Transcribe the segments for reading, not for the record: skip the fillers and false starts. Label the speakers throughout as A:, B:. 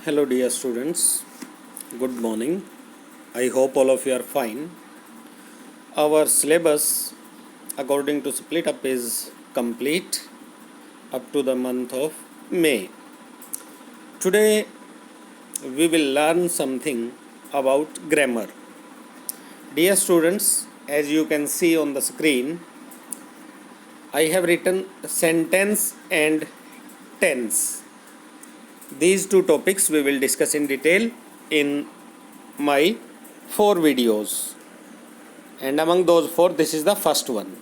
A: Hello, dear students. Good morning. I hope all of you are fine. Our syllabus, according to split up, is complete up to the month of May. Today, we will learn something about grammar. Dear students, as you can see on the screen, I have written sentence and tense. These two topics we will discuss in detail in my 4 videos, and among those 4 this is the first one.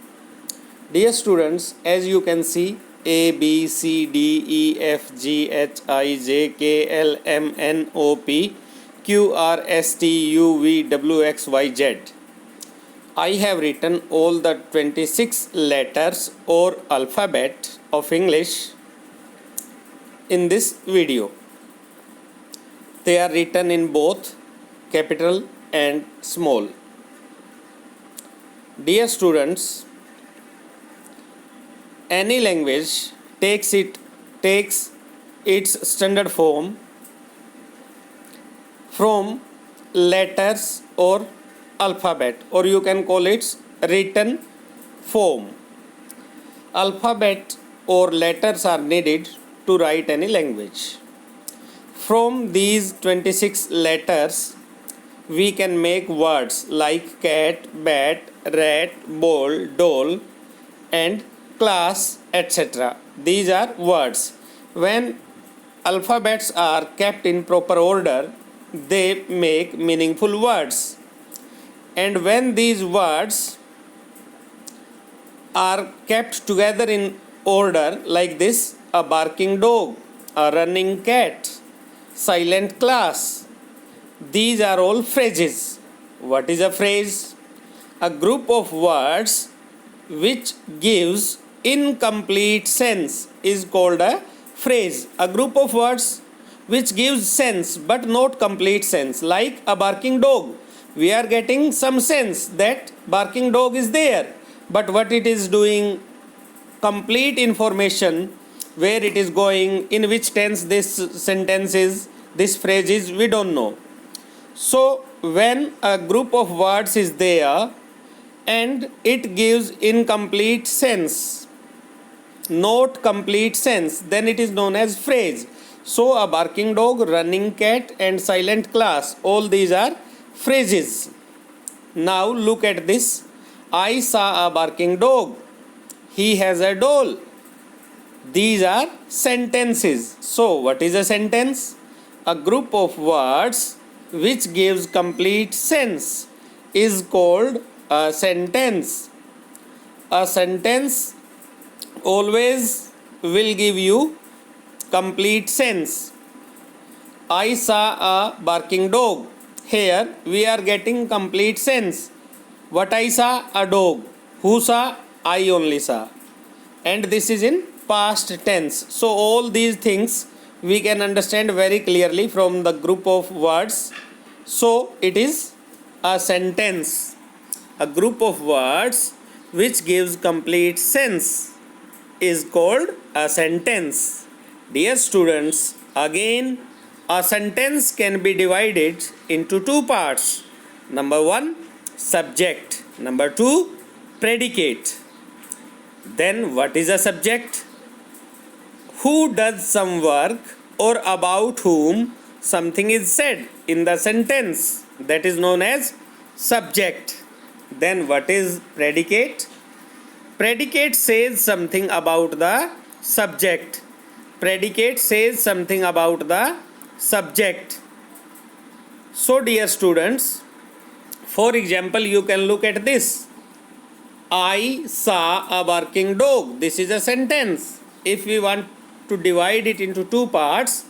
A: Dear students, as you can see, A, B, C, D, E, F, G, H, I, J, K, L, M, N, O, P, Q, R, S, T, U, V, W, X, Y, Z. I have written all the 26 letters or alphabet of English in this video. They are written in both capital and small. Dear students, any language takes its standard form from letters or alphabet, or you can call it written form. Alphabet or letters are needed to write any language. From these 26 letters, we can make words like cat, bat, rat, ball, doll, and class, etc. These are words. When alphabets are kept in proper order, they make meaningful words. And when these words are kept together in order like this, a barking dog, a running cat, silent class, these are all phrases. What is a phrase? A group of words which gives incomplete sense is called a phrase. A group of words which gives sense but not complete sense, like a barking dog. We are getting some sense that barking dog is there, but what it is doing, complete information, where it is going, in which tense this sentence is, this phrase is, we don't know. So when a group of words is there and it gives incomplete sense, not complete sense, then it is known as phrase. So a barking dog, running cat, and silent class, all these are phrases. Now look at this. I saw a barking dog. He has a doll. These are sentences. So what is a sentence? A group of words which gives complete sense is called a sentence. A sentence always will give you complete sense. I saw a barking dog. Here we are getting complete sense. What I saw? A dog. Who saw? I only saw. And this is in past tense. So all these things we can understand very clearly from the group of words. So it is a sentence. A group of words which gives complete sense is called a sentence. Dear students, again, a sentence can be divided into two parts. Number 1, subject. Number 2, predicate. Then what is a subject? Who does some work or about whom something is said in the sentence, that is known as subject. Then what is predicate? Predicate says something about the subject. Predicate says something about the subject. So dear students, for example, you can look at this. I saw a barking dog. This is a sentence. If we want to divide it into two parts,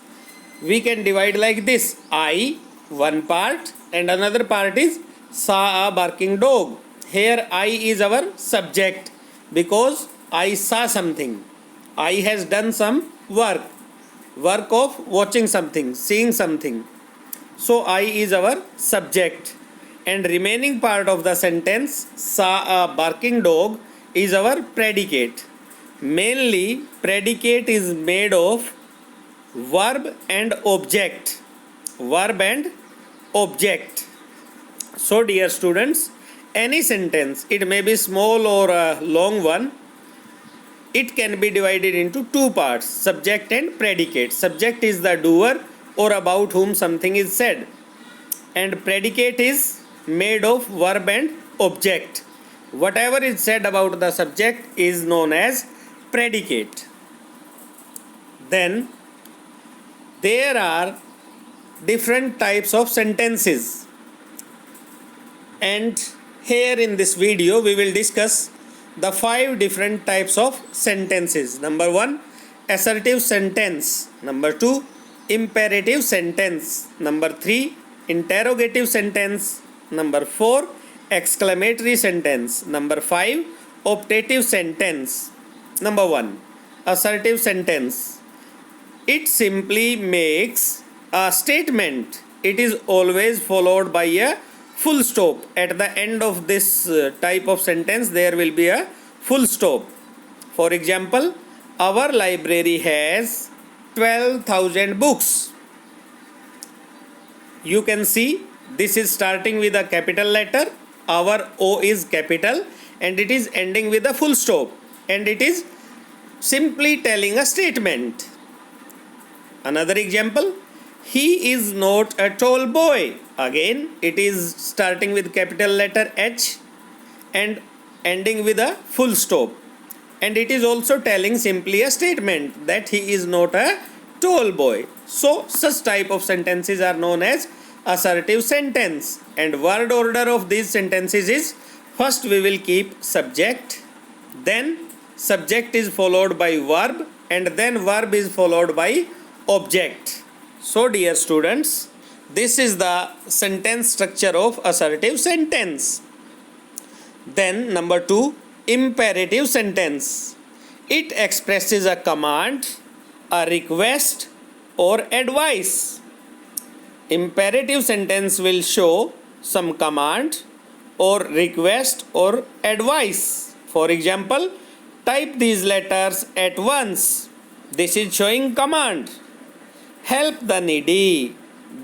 A: we can divide like this. I, one part, and another part is saw a barking dog. Here I is our subject because I saw something. I has done some work of watching something, seeing something. So I is our subject, and remaining part of the sentence, saw a barking dog, is our predicate. Mainly predicate is made of verb and object. Verb and object. So dear students, any sentence, it may be small or a long one, it can be divided into two parts, subject and predicate. Subject is the doer or about whom something is said, and predicate is made of verb and object. Whatever is said about the subject is known as predicate. Then there are different types of sentences, and here in this video we will discuss the 5 different types of sentences. Number 1, assertive sentence. Number 2, imperative sentence. Number 3, interrogative sentence. Number 4, exclamatory sentence. Number 5, optative sentence. Number 1, assertive sentence. It simply makes a statement. It is always followed by a full stop. At the end of this type of sentence there will be a full stop. For example, our library has 12,000 books. You can see this is starting with a capital letter. Our O is capital and it is ending with a full stop, and it is simply telling a statement. Another example, he is not a tall boy. Again, it is starting with capital letter H and ending with a full stop. And it is also telling simply a statement that he is not a tall boy. So, such type of sentences are known as assertive sentence. And word order of these sentences is, first we will keep subject, then subject is followed by verb, and then verb is followed by object. So dear students, this is the sentence structure of assertive sentence. Then number 2, imperative sentence. It expresses a command, a request or advice. Imperative sentence will show some command or request or advice. For example, type these letters at once. This is showing command. Help the needy.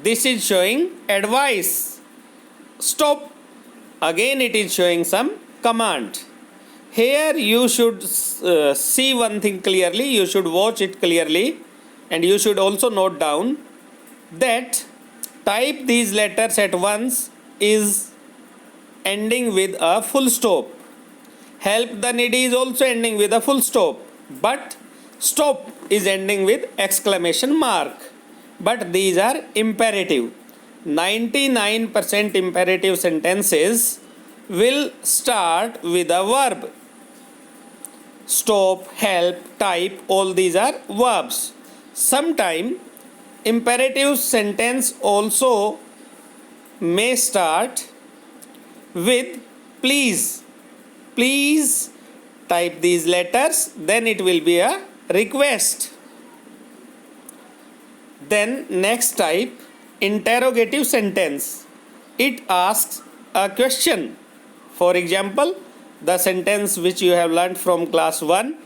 A: This is showing advice. Stop. Again it is showing some command. Here you should see one thing clearly. You should watch it clearly, and you should also note down that type these letters at once is ending with a full stop. Help the needy is also ending with a full stop, but stop is ending with exclamation mark. But these are imperative. 99% imperative sentences will start with a verb. Stop, help, type, all these are verbs. Sometime imperative sentence also may start with please. Please type these letters, then it will be a request. Then next type, interrogative sentence. It asks a question. For example, the sentence which you have learnt from class 1,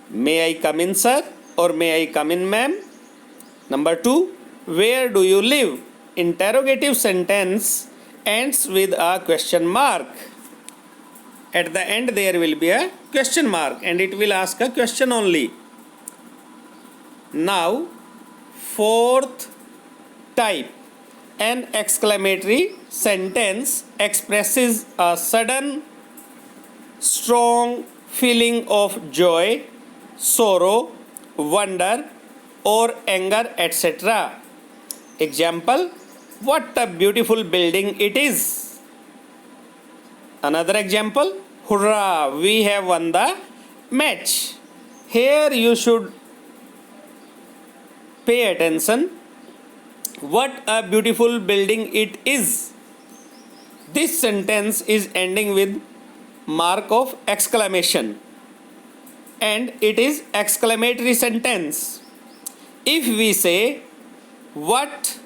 A: may I come in sir, or may I come in ma'am. Number 2, where do you live? Interrogative sentence ends with a question mark. At the end there will be a question mark and it will ask a question only. Now, fourth type, an exclamatory sentence expresses a sudden, strong feeling of joy, sorrow, wonder, or anger, etc. Example, what a beautiful building it is. Another example, hurrah, we have won the match. Here you should pay attention. What a beautiful building it is. This sentence is ending with mark of exclamation and it is exclamatory sentence. If we say what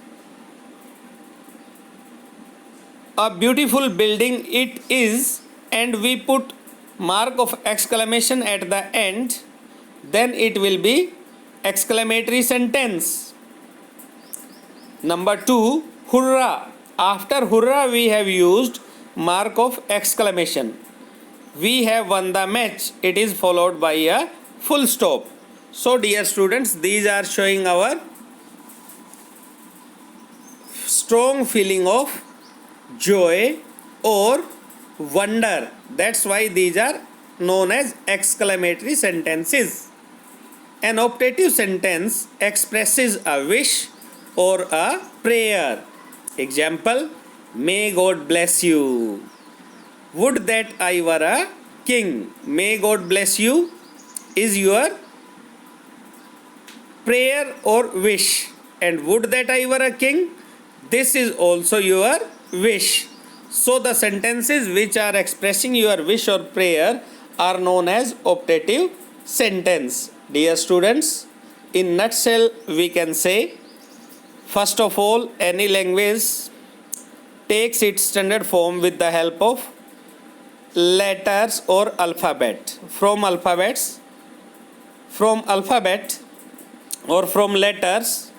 A: a beautiful building it is and we put mark of exclamation at the end, then it will be exclamatory sentence. Number 2, hurrah. After hurrah we have used mark of exclamation. We have won the match. It is followed by a full stop. So dear students, these are showing our strong feeling of joy or wonder. That's why these are known as exclamatory sentences. An optative sentence expresses a wish or a prayer. Example, may God bless you. Would that I were a king. May God bless you is your prayer or wish. And would that I were a king, this is also your wish. So the sentences which are expressing your wish or prayer are known as optative sentence. Dear students, in nutshell we can say, first of all, any language takes its standard form with the help of letters or alphabet. From alphabet or from letters,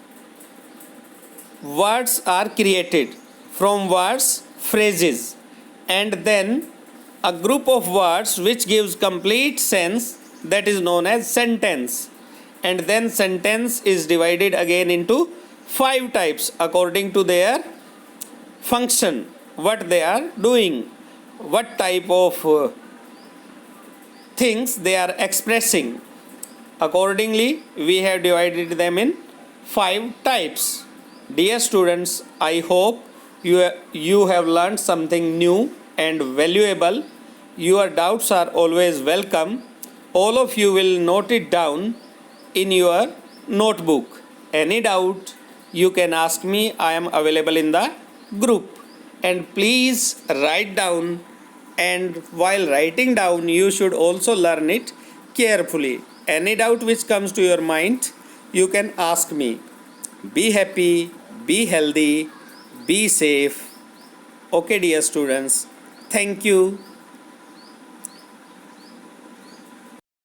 A: words are created. From words, phrases, and then a group of words which gives complete sense, that is known as sentence. And then sentence is divided again into 5 types according to their function, what they are doing, what type of things they are expressing. Accordingly, we have divided them in 5 types. Dear students, I hope you have learned something new and valuable. Your doubts are always welcome. All of you will note it down in your notebook. Any doubt, you can ask me. I am available in the group. And please write down, and while writing down, you should also learn it carefully. Any doubt which comes to your mind, you can ask me. Be happy, be healthy, be safe. Okay, dear students. Thank you.